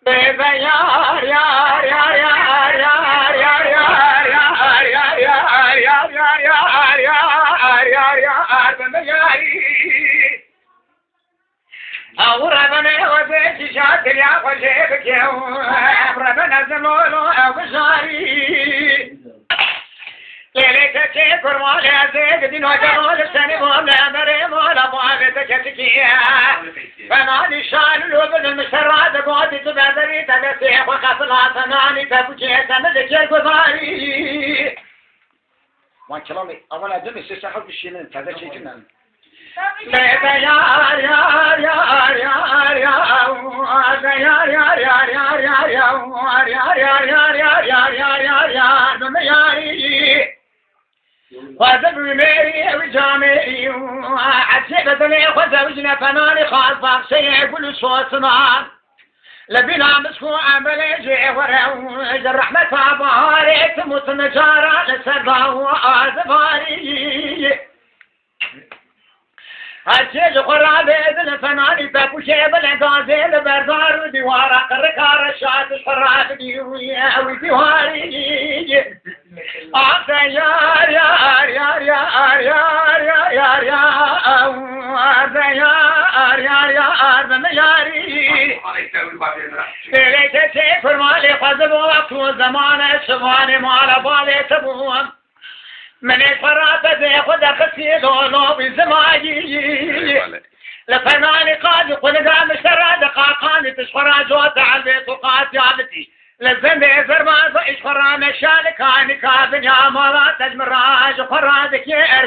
Bebe yar yar yar yar yar yar yar yar yar yar yar yar yar yar yar yar bebe yari أوربنا وزيت شاكر يا خشيبك يا أوربنا زمولو أبشاري ليلك شكر مالي أزيد دين وجمال السنة مولا مري مولا معافتك تكيا فمالي شان الوبن المشرات قوتي تبادري تبسيح وخصلات ناني تبكي سمدك القضاري ما كلامي أولا دمي سيسحب الشيء تذا شيء كنا Bebe yar yar yar yar yar yar yar yar yar yar yar yar yar yar yar yar yar yar yar bebe yari وزب ميري وجامي عسيبة لي وزوجنا فناني خاصة سيقول صوتنا لبنا مسكو عملي جي ورج الرحمة باري تموت نجارة لسرها وآزباري هالشيء قرابة إذن فناني بابوشي بالعقازي لبردار وديوارا قرقار الشاد الحراف ديوية وديواري آخر يار يار يار يار يار يار يار يار يار يار يار بمياري ليك سيفر مالي خذب وقت وزمان الشواني مالا بالي تبون من الفرات ذي خذ خسي لولو بزماجي لفناني قاد قل قام اشترى دقاقاني تشفرا جوت على البيت وقات جابتي للزنبي فرماز اشفرا مشالك هاني كابن يا مرات تجمراج فرادك يا